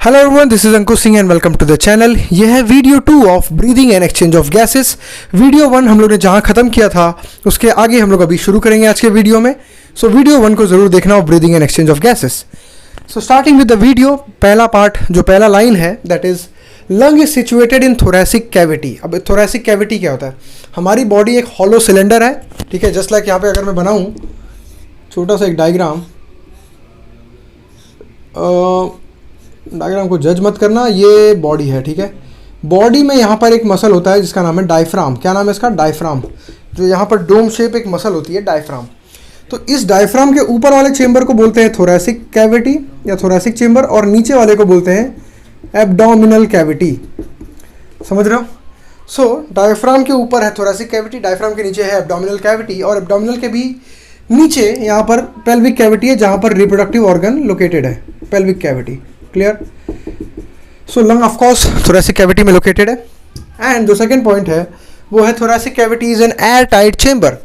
Hello everyone, this is Ankush Singh and welcome to the channel. ये है video 2 of breathing and exchange of gases. Video 1 हम लोग ने जहाँ ख़त्म किया था उसके आगे हम लोग अभी शुरू करेंगे आज के वीडियो में। सो वीडियो 1 को ज़रूर देखना of breathing and exchange of gases. So starting with the video, पहला पार्ट जो पहला लाइन है that is lung is situated in thoracic cavity. अब थोरैसिक कैविटी क्या होता है? हमारी बॉडी एक हॉलो सिलेंडर है, ठीक है। जस्ट लाइक यहाँ पे अगर मैं बनाऊँ छोटा सा एक डायग्राम को जज मत करना, ये बॉडी है, ठीक है। बॉडी में यहाँ पर एक मसल होता है जिसका नाम है डायफ्राम। क्या नाम है इसका? डायफ्राम। जो यहाँ पर डोम शेप एक मसल होती है डायफ्राम। तो इस डायफ्राम के ऊपर वाले चेंबर को बोलते हैं थोरैसिक कैविटी या थोरैसिक चेंबर, और नीचे वाले को बोलते हैं एब्डोमिनल कैविटी। समझ रहे हो? सो डायफ्राम के ऊपर है थोरैसिक कैविटी, डायफ्राम के नीचे है एब्डोमिनल कैविटी, और एब्डोमिनल के भी नीचे यहाँ पर पेल्विक कैविटी है जहाँ पर रिप्रोडक्टिव ऑर्गन लोकेटेड है, pelvic cavity. Clear? So lung of course thoracic cavity में लोकेटेड है। एंड जो सेकंड पॉइंट है वो है thoracic cavity is an air tight chamber.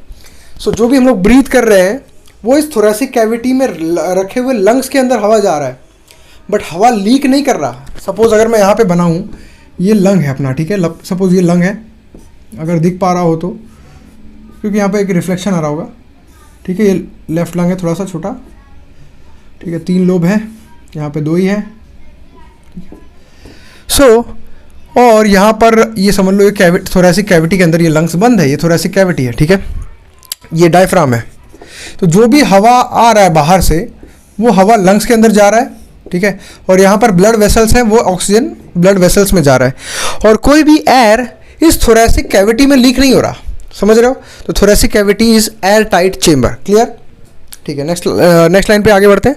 So जो भी हम लोग ब्रीथ कर रहे हैं वो इस थोरैसिक कैविटी में रखे हुए लंग्स के अंदर हवा जा रहा है, बट हवा लीक नहीं कर रहा। सपोज अगर मैं यहाँ पे बनाऊँ, ये लंग है अपना, ठीक है। सपोज ये लंग है, अगर दिख पा रहा हो तो, क्योंकि यहाँ पे एक रिफ्लेक्शन आ रहा होगा, ठीक है। ये लेफ्ट लंग है, थोड़ा सा छोटा, ठीक है। 3 लोब है, यहाँ पे 2 ही है। और यहाँ पर ये समझ लो ये थोरैसिक कैविटी के अंदर ये लंग्स बंद है, ये थोरैसिक कैविटी है, ठीक है। ये डायफ्राम है। तो जो भी हवा आ रहा है बाहर से वो हवा लंग्स के अंदर जा रहा है, ठीक है। और यहाँ पर ब्लड वेसल्स हैं, वो ऑक्सीजन ब्लड वेसल्स में जा रहा है, और कोई भी एयर इस थोरैसिक कैविटी में लीक नहीं हो रहा। समझ रहे हो? तो thoracic cavity is air tight chamber. Clear? ठीक है। नेक्स्ट लाइन पे आगे बढ़ते हैं।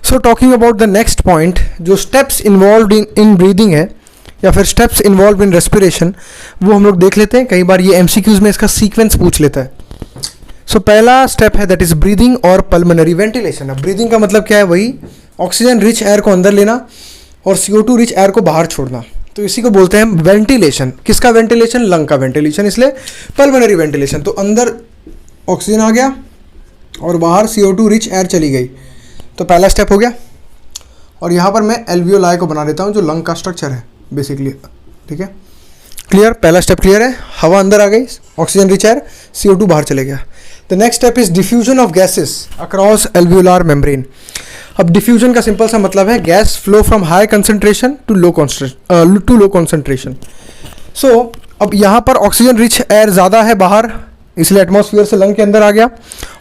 So talking about the next point, जो स्टेप्स इन्वॉल्व इन ब्रीदिंग है या फिर स्टेप्स इन्वॉल्व इन रेस्पिरेशन, वो हम लोग देख लेते हैं। कई बार ये एमसीक्यूज में इसका सीक्वेंस पूछ लेता है। सो पहला स्टेप है दैट इज ब्रीदिंग और पल्मोनरी वेंटिलेशन। अब ब्रीदिंग का मतलब क्या है? वही ऑक्सीजन रिच एयर को अंदर लेना और CO2 रिच एयर को बाहर छोड़ना। तो इसी को बोलते हैं वेंटिलेशन। किसका वेंटिलेशन? लंग का वेंटिलेशन, इसलिए पल्मोनरी वेंटिलेशन। तो अंदर ऑक्सीजन आ गया और बाहर CO2 रिच एयर चली गई, तो पहला स्टेप हो गया। और यहाँ पर मैं एल्वियोलाई को बना देता हूँ जो लंग का स्ट्रक्चर है बेसिकली, ठीक है। क्लियर? पहला स्टेप क्लियर है। हवा अंदर आ गई, ऑक्सीजन रिच एयर, CO2 बाहर चले गया। The next step is diffusion of gases across alveolar membrane. अब डिफ्यूजन का सिंपल सा मतलब है gas flow from high concentration to low concentration. So अब यहाँ पर ऑक्सीजन रिच एयर ज़्यादा है बाहर, इसलिए एटमॉस्फेयर से लंग के अंदर आ गया।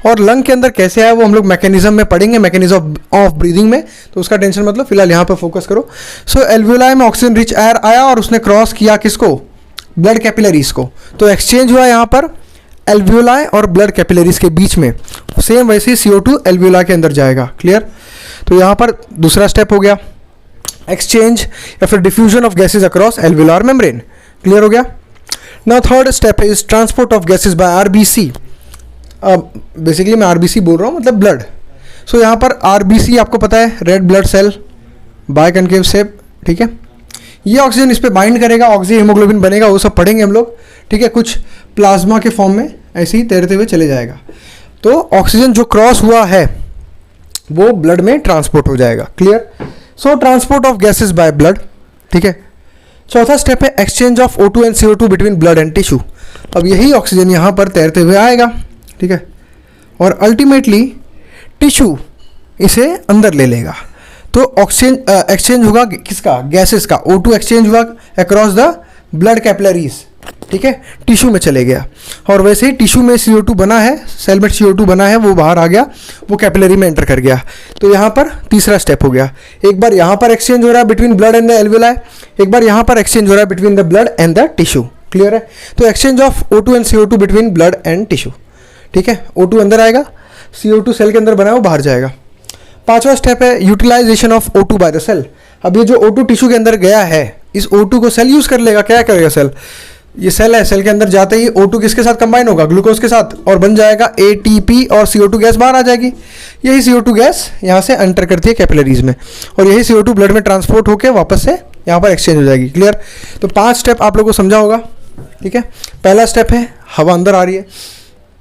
और लंग के अंदर कैसे आया वो हम लोग मैकेनिज्म में पढ़ेंगे, मैकेनिज्म ऑफ ब्रीदिंग में, तो उसका टेंशन मतलब फिलहाल यहाँ पर फोकस करो। सो एल्वियोलाई में ऑक्सीजन रिच एयर आया और उसने क्रॉस किया किसको? ब्लड कैपिलरीज को। तो एक्सचेंज हुआ यहाँ पर एल्वियोलाई और ब्लड कैपिलरीज के बीच में। सेम वैसे ही CO2 एल्वियोलाई के अंदर जाएगा। क्लियर? तो यहाँ पर दूसरा स्टेप हो गया एक्सचेंज या फिर diffusion of gases across alveolar membrane. Clear हो गया? Now third step is transport of gases by RBC। अब बेसिकली मैं RBC बोल रहा हूँ, मतलब ब्लड। सो यहाँ पर RBC आपको पता है, रेड ब्लड सेल, बायकनकेव शेप, ठीक है। ये ऑक्सीजन इस पे बाइंड करेगा, ऑक्सीजन हीमोग्लोबिन बनेगा, वो सब पढ़ेंगे हम लोग, ठीक है। कुछ प्लाज्मा के फॉर्म में ऐसे ही तैरते हुए चले जाएगा। तो ऑक्सीजन जो क्रॉस हुआ है वो ब्लड में ट्रांसपोर्ट हो जाएगा। Clear? So transport of gases by blood, ठीक है। चौथा स्टेप है exchange of O2 and CO2 between blood and tissue. अब यही ऑक्सीजन यहाँ पर तैरते हुए आएगा, ठीक है, और अल्टीमेटली टिश्यू इसे अंदर ले लेगा। तो ऑक्सीजन एक्सचेंज होगा किसका? गैसेस का। O2 एक्सचेंज हुआ अक्रॉस द ब्लड कैपिलरीज, ठीक है, टिश्यू में चले गया। और वैसे ही टिश्यू में CO2 बना है, सेल में CO2 बना है, वो बाहर आ गया, वो कैपिलरी में एंटर कर गया। तो यहाँ पर तीसरा स्टेप हो गया। एक बार यहाँ पर एक्सचेंज हो रहा है between blood and the alveoli, एक बार यहाँ पर एक्सचेंज हो रहा है between the blood and the tissue. Clear है? तो exchange of O2 and CO2 between blood and tissue, ठीक है। O2 अंदर आएगा, CO2 सेल के अंदर बना है वो बाहर जाएगा। पांचवा स्टेप है utilisation of O2 by the cell. अब ये जो O2 टिश्यू के अंदर गया है, इस O2 को सेल यूज कर लेगा। क्या करेगा सेल? ये सेल है, सेल के अंदर जाते ही O2 किसके साथ कंबाइन होगा? ग्लूकोज के साथ, और बन जाएगा ATP, और CO2 गैस बाहर आ जाएगी। यही CO2 गैस यहाँ से एंटर करती है कैपिलरीज में, और यही CO2 ब्लड में ट्रांसपोर्ट होकर वापस से यहाँ पर एक्सचेंज हो जाएगी। क्लियर? तो 5 स्टेप आप लोगों को समझा होगा, ठीक है। पहला स्टेप है हवा अंदर आ रही है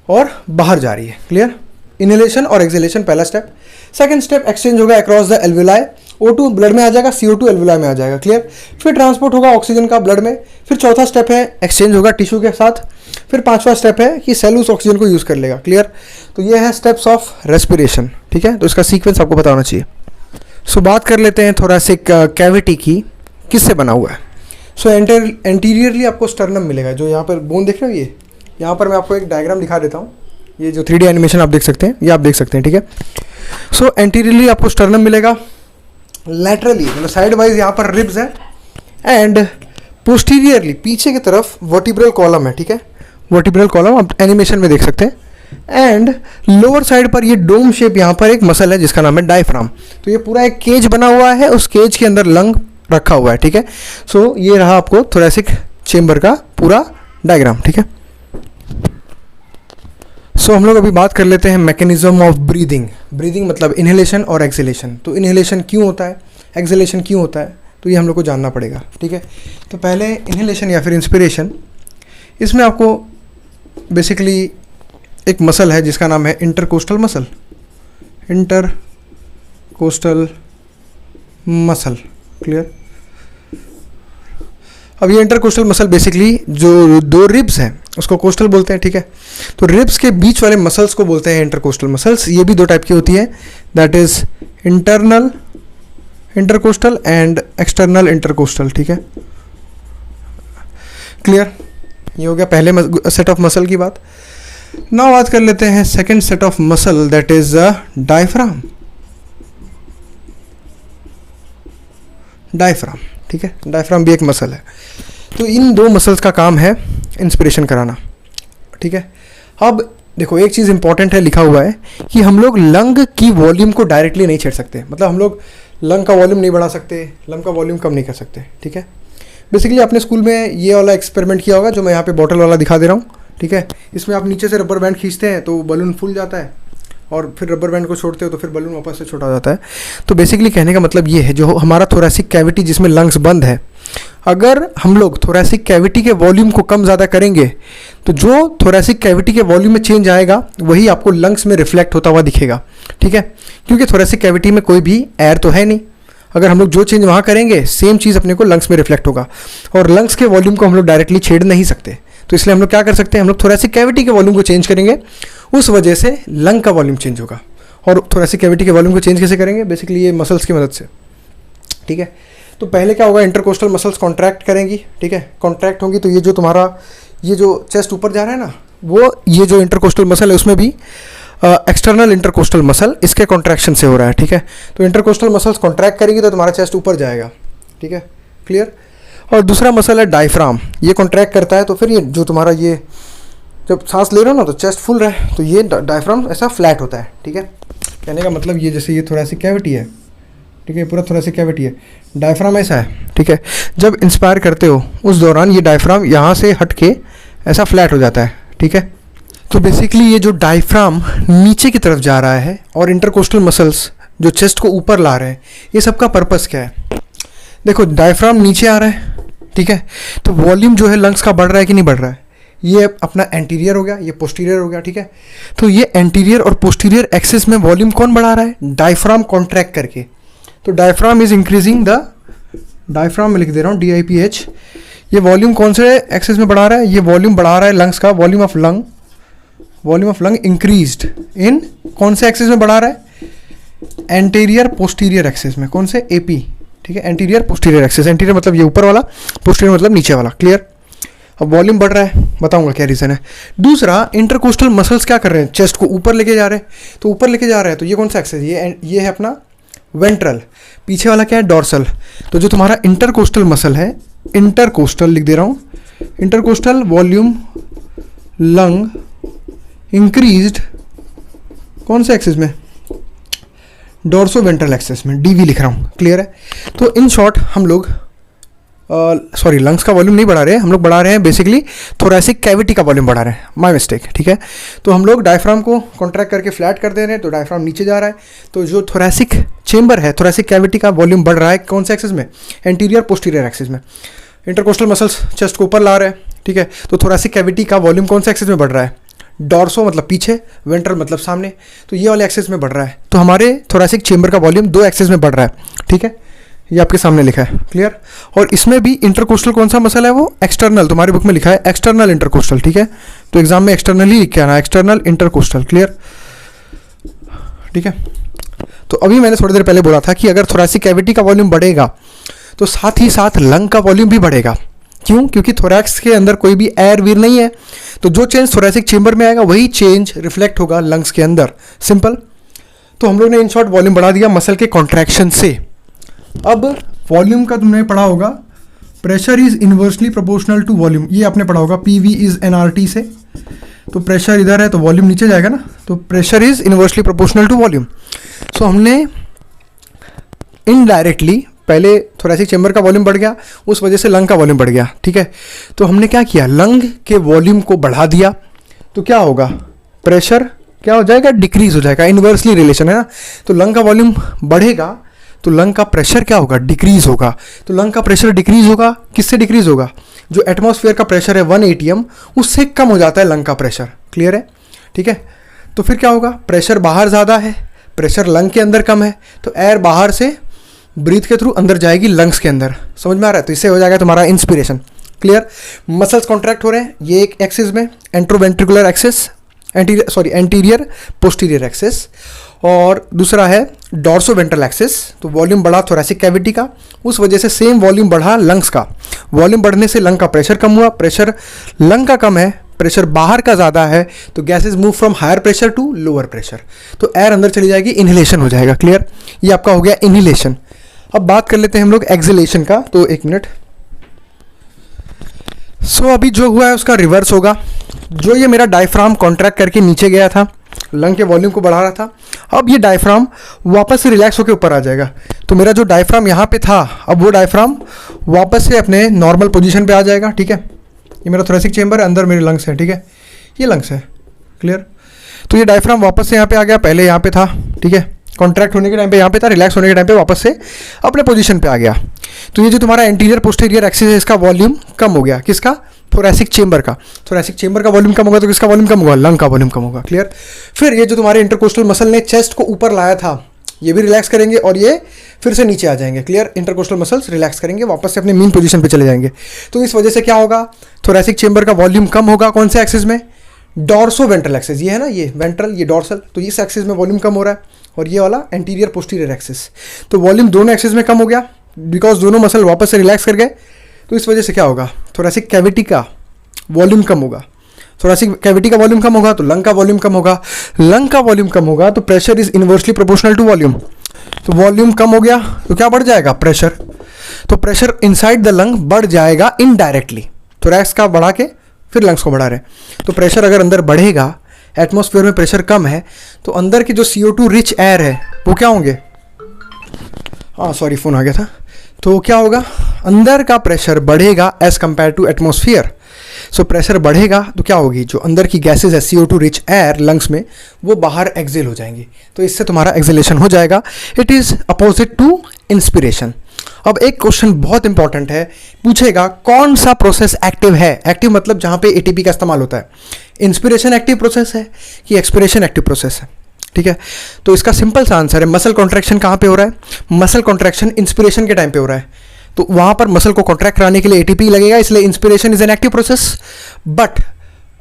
और बाहर जा रही है। क्लियर? इनहेलेशन और एक्सहेलेशन पहला स्टेप। सेकंड स्टेप एक्सचेंज होगा across the alveoli, O2 blood में आ जाएगा, CO2 एल्वुलाई में आ जाएगा, क्लियर। फिर ट्रांसपोर्ट होगा ऑक्सीजन का ब्लड में। फिर चौथा स्टेप है एक्सचेंज होगा टिश्यू के साथ। फिर पांचवा स्टेप है कि सेल उस ऑक्सीजन को यूज़ कर लेगा, क्लियर। तो ये है स्टेप्स ऑफ रेस्पिरेशन, ठीक है। तो इसका सीक्वेंस आपको पता होना चाहिए। सो बात कर लेते हैं थोरेसिक कैविटी की, किससे बना हुआ है। सो एंटीरियरली आपको स्टर्नम मिलेगा, जो यहाँ पर बोन देख रहे हो, ये यहाँ पर मैं आपको एक डायग्राम दिखा देता हूँ। ये जो 3D एनिमेशन आप देख सकते हैं, ये आप देख सकते हैं, ठीक है। सो एंटीरियरली आपको स्टर्नम मिलेगा, लैटरली मतलब साइड वाइज यहाँ पर रिब्स है, एंड पोस्टीरियरली पीछे की तरफ वर्टिब्रल कॉलम है, ठीक है। वर्टिब्रल कॉलम आप एनिमेशन में देख सकते हैं, एंड लोअर साइड पर ये डोम शेप यहाँ पर एक मसल है जिसका नाम है डायफ्राम। तो ये पूरा एक केज बना हुआ है, उस केज के अंदर लंग रखा हुआ है, ठीक है। सो ये रहा आपको थोरेसिक चेम्बर का पूरा डायग्राम, ठीक है। सो हम लोग अभी बात कर लेते हैं मैकेनिज्म ऑफ ब्रीदिंग। ब्रीदिंग मतलब इनहेलेशन और एक्सहेलेशन। तो इनहेलेशन क्यों होता है, एक्सहेलेशन क्यों होता है, तो ये हम लोग को जानना पड़ेगा, ठीक है। तो पहले इनहेलेशन या फिर इंस्पिरेशन, इसमें आपको बेसिकली एक मसल है जिसका नाम है intercostal muscle. Intercostal muscle, clear. अब ये इंटरकोस्टल मसल बेसिकली जो दो रिब्स हैं उसको कोस्टल बोलते हैं, ठीक है। तो रिब्स के बीच वाले मसल्स को बोलते हैं इंटरकोस्टल मसल्स। ये भी दो टाइप की होती है, that is internal intercostal and external intercostal, ठीक है, क्लियर। ये हो गया पहले सेट ऑफ मसल की बात। नाउ बात कर लेते हैं second set of muscle, that is diaphragm. Diaphragm, ठीक है, डायफ्राम भी एक मसल है। तो इन दो मसल्स का काम है इंस्पिरेशन कराना, ठीक है। अब देखो एक चीज़ इंपॉर्टेंट है, लिखा हुआ है कि हम लोग लंग की वॉल्यूम को डायरेक्टली नहीं छेड़ सकते, मतलब हम लोग लंग का वॉल्यूम नहीं बढ़ा सकते, लंग का वॉल्यूम कम नहीं कर सकते, ठीक है। बेसिकली आपने स्कूल में ये वाला एक्सपेरिमेंट किया होगा जो मैं यहाँ पे बॉटल वाला दिखा दे रहा हूँ, ठीक है। इसमें आप नीचे से रबर बैंड खींचते हैं तो बलून फूल जाता है, और फिर रबर बैंड को छोड़ते हो तो फिर बलून वापस से छोटा हो जाता है। तो बेसिकली कहने का मतलब ये है, जो हमारा थोरेसिक कैविटी जिसमें लंग्स बंद है, अगर हम लोग थोरेसिक कैविटी के वॉल्यूम को कम ज़्यादा करेंगे तो जो थोरेसिक कैविटी के वॉल्यूम में चेंज आएगा वही आपको लंग्स में रिफ्लेक्ट होता हुआ दिखेगा, ठीक है। क्योंकि थोरेसिक कैविटी में कोई भी एयर तो है नहीं, अगर हम लोग जो चेंज वहाँ करेंगे सेम चीज़ अपने को लंग्स में रिफ्लेक्ट होगा, और लंग्स के वॉल्यूम को हम लोग डायरेक्टली छेड़ नहीं सकते। तो इसलिए हम लोग क्या कर सकते हैं, हम लोग थोरेसिक कैविटी के वॉल्यूम को चेंज करेंगे, उस वजह से लंग का वॉल्यूम चेंज होगा। और थोरेसिक कैविटी के वॉल्यूम को चेंज कैसे करेंगे, बेसिकली ये मसल्स की मदद से, ठीक है। तो पहले क्या होगा, इंटरकोस्टल मसल्स कॉन्ट्रैक्ट करेंगी, ठीक है। कॉन्ट्रैक्ट होंगी तो ये जो तुम्हारा ये जो चेस्ट ऊपर जा रहा है ना, वो ये जो इंटरकोस्टल मसल है उसमें भी एक्सटर्नल इंटरकोस्टल मसल इसके कॉन्ट्रैक्शन से हो रहा है, ठीक है। तो इंटरकोस्टल मसल्स कॉन्ट्रैक्ट करेंगी तो तुम्हारा चेस्ट ऊपर जाएगा, ठीक है, क्लियर। और दूसरा मसल है डायफ्राम, ये कॉन्ट्रैक्ट करता है तो फिर ये जो तुम्हारा ये जब सांस ले रहे हो ना तो चेस्ट फुल रहा है तो ये डायफ्राम ऐसा फ्लैट होता है, ठीक है। कहने का मतलब ये जैसे ये थोरेसिक कैविटी है, ठीक है, पूरा थोरेसिक कैविटी है, डायफ्राम ऐसा है, ठीक है। जब इंस्पायर करते हो उस दौरान ये डायफ्राम यहाँ से हट के ऐसा फ्लैट हो जाता है, ठीक है। तो बेसिकली ये जो डायफ्राम नीचे की तरफ जा रहा है और इंटरकोस्टल मसल्स जो चेस्ट को ऊपर ला रहे हैं, ये सबका पर्पस क्या है। देखो डायफ्राम नीचे आ रहा है, ठीक है, तो वॉल्यूम जो है लंग्स का बढ़ रहा है कि नहीं बढ़ रहा है, ये अपना एंटीरियर हो गया, ये पोस्टीरियर हो गया, ठीक है। तो ये एंटीरियर और पोस्टीरियर एक्सिस में वॉल्यूम कौन बढ़ा रहा है, डायफ्राम कॉन्ट्रैक्ट करके। तो diaphragm is increasing the, diaphragm में लिख दे रहा हूँ DIPH, ये वॉल्यूम कौन से एक्सिस में बढ़ा रहा है, ये वॉल्यूम बढ़ा रहा है लंग्स का, वॉल्यूम ऑफ लंग इंक्रीज्ड इन कौन से एक्सिस में बढ़ा रहा है, एंटीरियर पोस्टीरियर एक्सिस में, कौन से AP, ठीक है, एंटीरियर पोस्टीरियर एक्सिस। एंटीरियर मतलब ये ऊपर वाला, पोस्टीरियर मतलब नीचे वाला, क्लियर। अब वॉल्यूम बढ़ रहा है, बताऊंगा क्या रीज़न है। दूसरा, इंटरकोस्टल मसल्स क्या कर रहे हैं, चेस्ट को ऊपर लेके जा रहे हैं, तो ऊपर लेके जा रहे हैं तो ये कौन सा एक्सिस, ये है अपना वेंट्रल, पीछे वाला क्या है, डॉर्सल। तो जो तुम्हारा इंटरकोस्टल मसल है, इंटरकोस्टल लिख दे रहा हूँ, इंटरकोस्टल वॉल्यूम लंग इंक्रीज्ड कौन से एक्सिस में, डॉर्सो वेंट्रल एक्सिस में, DV लिख रहा हूँ, क्लियर है। तो इन शॉर्ट हम लोग सॉरी लंग्स का वॉल्यूम नहीं बढ़ा रहे हैं, हम लोग बढ़ा रहे हैं बेसिकली थोरेसिक कैविटी का वॉल्यूम बढ़ा रहे हैं, माय मिस्टेक, ठीक है। तो हम लोग डायफ्राम को कॉन्ट्रैक्ट करके फ्लैट कर दे रहे हैं तो डायफ्राम नीचे जा रहा है, तो जो थोरेसिक चेंबर है, थोरेसिक कैविटी का वॉल्यूम बढ़ रहा है कौन से एक्सिस में, एंटीरियर पोस्टीरियर एक्सिस में। इंटरकोस्टल मसल्स चेस्ट को ऊपर ला रहे हैं, ठीक है, तो थोरेसिक कैविटी का वॉल्यूम कौन से एक्सिस में बढ़ रहा है, डॉर्सो मतलब पीछे, वेंट्रल मतलब सामने। तो ये वाले एक्सेस में बढ़ रहा है। तो हमारे थोरैसिक चेंबर का वॉल्यूम 2 एक्सेस में बढ़ रहा है, ठीक है, ये आपके सामने लिखा है, क्लियर। और इसमें भी इंटरकोस्टल कौन सा मसल है, वो एक्सटर्नल, तुम्हारी बुक में लिखा है एक्सटर्नल इंटरकोस्टल, ठीक है। तो एग्जाम में एक्सटर्नल ही लिख के आना, एक्सटर्नल इंटरकोस्टल, क्लियर, ठीक है। तो अभी मैंने थोड़ी देर पहले बोला था कि अगर थोरैसिक कैविटी का वॉल्यूम बढ़ेगा तो साथ ही साथ लंग का वॉल्यूम भी बढ़ेगा। क्यों? क्योंकि थोरैक्स के अंदर कोई भी एयर वीर नहीं है, तो जो चेंज थोरैसिक चेंबर में आएगा वही चेंज रिफ्लेक्ट होगा लंग्स के अंदर, सिंपल। तो हम लोग ने इन शॉर्ट वॉल्यूम बढ़ा दिया मसल के कॉन्ट्रैक्शन से। अब वॉल्यूम का तुमने पढ़ा होगा, pressure is inversely proportional to volume, ये आपने पढ़ा होगा, पी वी इज एनआरटी से। तो प्रेशर इधर है तो वॉल्यूम नीचे जाएगा ना, तो pressure is inversely proportional to volume. So हमने इनडायरेक्टली पहले थोरैसिक चेंबर का वॉल्यूम बढ़ गया, उस वजह से लंग का वॉल्यूम बढ़ गया, ठीक है। तो हमने क्या किया, लंग के वॉल्यूम को बढ़ा दिया, तो क्या होगा, प्रेशर क्या हो जाएगा, डिक्रीज हो जाएगा, इन्वर्सली रिलेशन है ना। तो लंग का वॉल्यूम बढ़ेगा तो लंग का प्रेशर क्या होगा, डिक्रीज होगा। तो लंग का प्रेशर डिक्रीज होगा, किससे डिक्रीज होगा, जो एटमॉस्फेयर का प्रेशर है 1 ATM उससे कम हो जाता है लंग का प्रेशर, क्लियर है, ठीक है। तो फिर क्या होगा, प्रेशर बाहर ज़्यादा है, प्रेशर लंग के अंदर कम है, तो एयर बाहर से ब्रीथ के थ्रू अंदर जाएगी लंग्स के अंदर, समझ में आ रहा है। तो इससे हो जाएगा तुम्हारा इंस्पिरेशन, क्लियर। मसल्स कॉन्ट्रैक्ट हो रहे हैं, ये एक एक्सिस में एंट्रोवेंट्रिकुलर एक्सिस, एंटीरियर पोस्टीरियर एक्सिस, और दूसरा है डॉर्सोवेंट्रल एक्सिस। तो वॉल्यूम बढ़ा थोरैसिक कैविटी का, उस वजह से सेम वॉल्यूम बढ़ा लंग्स का। वॉल्यूम बढ़ने से लंग का प्रेशर कम हुआ, प्रेशर लंग का कम है, प्रेशर बाहर का ज़्यादा है, तो gases move from higher pressure to lower pressure, तो एयर अंदर चली जाएगी, इनहेलेशन हो जाएगा, क्लियर। ये आपका हो गया इनहेलेशन। अब बात कर लेते हैं हम लोग एक्सहेलेशन का, तो एक मिनट। सो अभी जो हुआ है उसका रिवर्स होगा। जो ये मेरा डायफ्राम कॉन्ट्रैक्ट करके नीचे गया था, लंग के वॉल्यूम को बढ़ा रहा था, अब ये डायफ्राम वापस से रिलैक्स होकर ऊपर आ जाएगा। तो मेरा जो डायफ्राम यहाँ पे था, अब वो डायफ्राम वापस से अपने नॉर्मल पोजीशन पे आ जाएगा, ठीक है। ये मेरा थोरैसिक चेंबर है, अंदर मेरे लंग्स है, ठीक है, ये लंग्स है, क्लियर। तो ये डायफ्राम वापस से यहाँ पे आ गया, पहले यहाँ पे था, ठीक है, कॉन्ट्रैक्ट होने के टाइम पे यहाँ पे था, रिलैक्स होने के टाइम पे वापस से अपने पोजीशन पे आ गया। तो ये जो तुम्हारा एंटीरियर पोस्टीरियर एक्सिस है, इसका वॉल्यूम कम हो गया, किसका, थोरैसिक चेंबर का। थोरैसिक चेंबर का वॉल्यूम कम होगा तो किसका वॉल्यूम कम होगा, लंग का वॉल्यूम कम होगा, क्लियर। फिर ये जो तुम्हारे इंटरकोस्टल मसल ने चेस्ट को ऊपर लाया था, ये भी रिलैक्स करेंगे और ये फिर से नीचे आ जाएंगे, क्लियर। इंटरकोस्टल मसल्स रिलैक्स करेंगे, वापस से अपने मीन पोजीशन पे चले जाएंगे। तो इस वजह से क्या होगा, थोरैसिक चेंबर का वॉल्यूम कम होगा, कौन से एक्सिस में, डॉर्सो वेंट्रल एक्सिस, ये है ना, ये वेंट्रल, ये डॉर्सल, तो इस एक्सिस में वॉल्यूम कम हो रहा है, और ये वाला एंटीरियर पोस्टीरियर एक्सिस। तो वॉल्यूम दोनों एक्सिस में कम हो गया, बिकॉज दोनों मसल वापस से रिलैक्स कर गए। तो इस वजह से क्या होगा, थोरैसिक कैविटी का वॉल्यूम कम होगा। थोरैसिक कैविटी का वॉल्यूम कम होगा तो लंग का वॉल्यूम कम होगा, लंग का वॉल्यूम कम होगा तो pressure is inversely proportional to volume. तो वॉल्यूम कम हो गया तो क्या बढ़ जाएगा, प्रेशर। तो प्रेशर इनसाइड द लंग बढ़ जाएगा इनडायरेक्टली, थोरैक्स का बढ़ा के फिर लंग्स को बढ़ा रहे। तो प्रेशर अगर अंदर बढ़ेगा, एटमॉस्फेयर में प्रेशर कम है, तो अंदर की जो CO2 रिच एयर है वो क्या होंगे, हाँ सॉरी फ़ोन आ गया था। तो क्या होगा, अंदर का प्रेशर बढ़ेगा as compared to atmosphere. So pressure बढ़ेगा तो क्या होगी, जो अंदर की गैसेज है CO2 रिच एयर लंग्स में, वो बाहर एक्सेल हो जाएंगी। तो इससे तुम्हारा एक्सेलेशन हो जाएगा। It is opposite to inspiration. अब एक क्वेश्चन बहुत इंपॉर्टेंट है, पूछेगा कौन सा प्रोसेस एक्टिव है। एक्टिव मतलब जहाँ पे ATP का इस्तेमाल होता है। इंस्पिरेशन एक्टिव प्रोसेस है कि एक्सपिरेशन एक्टिव प्रोसेस है, ठीक है। तो इसका सिंपल सा आंसर है, मसल कॉन्ट्रैक्शन कहाँ पे हो रहा है, मसल कॉन्ट्रैक्शन इंस्पिरेशन के टाइम पे हो रहा है। तो वहाँ पर मसल को कॉन्ट्रैक्ट कराने के लिए ATP लगेगा, इसलिए inspiration is an active process. But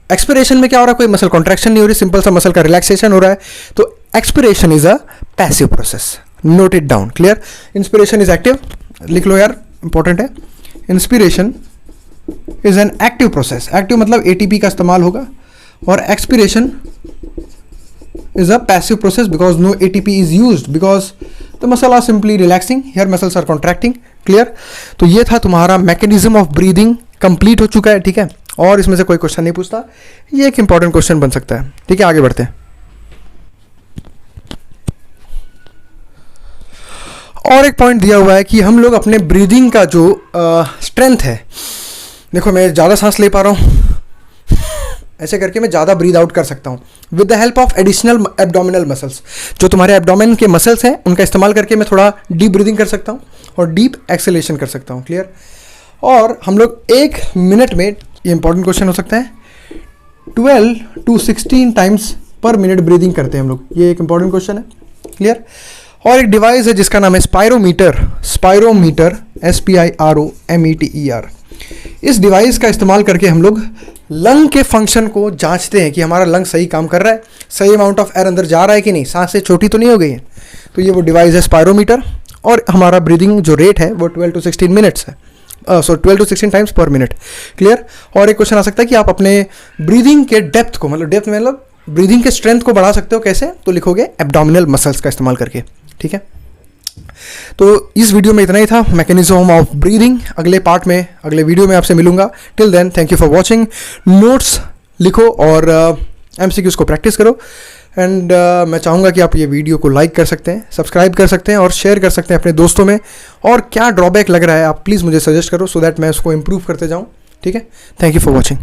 expiration में क्या हो रहा है, कोई मसल कॉन्ट्रैक्शन नहीं हो रही, सिंपल सा मसल का रिलैक्सेशन हो रहा है। तो expiration is a passive process, note it down, clear. Inspiration is active, लिख लो यार, इंपॉर्टेंट है। Inspiration is an active process, active मतलब ATP का इस्तेमाल होगा, और expiration is a passive process because no ATP is used because the muscle are simply relaxing, here muscles are contracting, clear। तो ये था तुम्हारा मैकेनिज्म ऑफ ब्रीदिंग, कंप्लीट हो चुका है, ठीक है। और इसमें से कोई क्वेश्चन नहीं पूछता, ये एक इंपॉर्टेंट क्वेश्चन बन सकता है, ठीक है। आगे बढ़ते हैं। और एक पॉइंट दिया हुआ है कि हम लोग अपने ब्रीदिंग का जो स्ट्रेंथ है, देखो मैं ज़्यादा सांस ले पा रहा हूँ, ऐसे करके मैं ज़्यादा ब्रीद आउट कर सकता हूँ with the help of additional abdominal muscles. जो तुम्हारे एब्डोमेन के मसल्स हैं उनका इस्तेमाल करके मैं थोड़ा डीप ब्रीदिंग कर सकता हूँ और डीप एक्सेलेशन कर सकता हूँ, क्लियर। और हम लोग 1 मिनट में, ये इंपॉर्टेंट क्वेश्चन हो सकता है, 12 to 16 टाइम्स पर मिनट ब्रीदिंग करते हैं हम लोग, ये एक इंपॉर्टेंट क्वेश्चन है, क्लियर। और एक डिवाइस है जिसका नाम है स्पायरोमीटर, SPIROMETER। इस डिवाइस का इस्तेमाल करके हम लोग लंग के फंक्शन को जांचते हैं कि हमारा लंग सही काम कर रहा है, सही अमाउंट ऑफ एयर अंदर जा रहा है कि नहीं, सांसें छोटी तो नहीं हो गई हैं। तो ये वो डिवाइस है स्पायरोमीटर, और हमारा ब्रीदिंग जो रेट है वो 12 to 16 मिनट्स है, 12 to 16 टाइम्स पर मिनट, क्लियर। और एक क्वेश्चन आ सकता है कि आप अपने ब्रीदिंग के डेप्थ को, मतलब ब्रीदिंग के स्ट्रेंथ को बढ़ा सकते हो कैसे, तो लिखोगे एब्डोमिनल मसल्स का इस्तेमाल करके, ठीक है। तो इस वीडियो में इतना ही था, मैकेनिज्म ऑफ ब्रीदिंग। अगले पार्ट में, अगले वीडियो में आपसे मिलूंगा। Till then thank you for watching. Notes लिखो और MCQs को प्रैक्टिस करो। एंड मैं चाहूँगा कि आप ये वीडियो को लाइक कर सकते हैं, सब्सक्राइब कर सकते हैं और शेयर कर सकते हैं अपने दोस्तों में। और क्या ड्रॉबैक लग रहा है आप प्लीज़ मुझे सजेस्ट करो, सो दैट मैं उसको इम्प्रूव करते जाऊँ, ठीक है। Thank you for watching.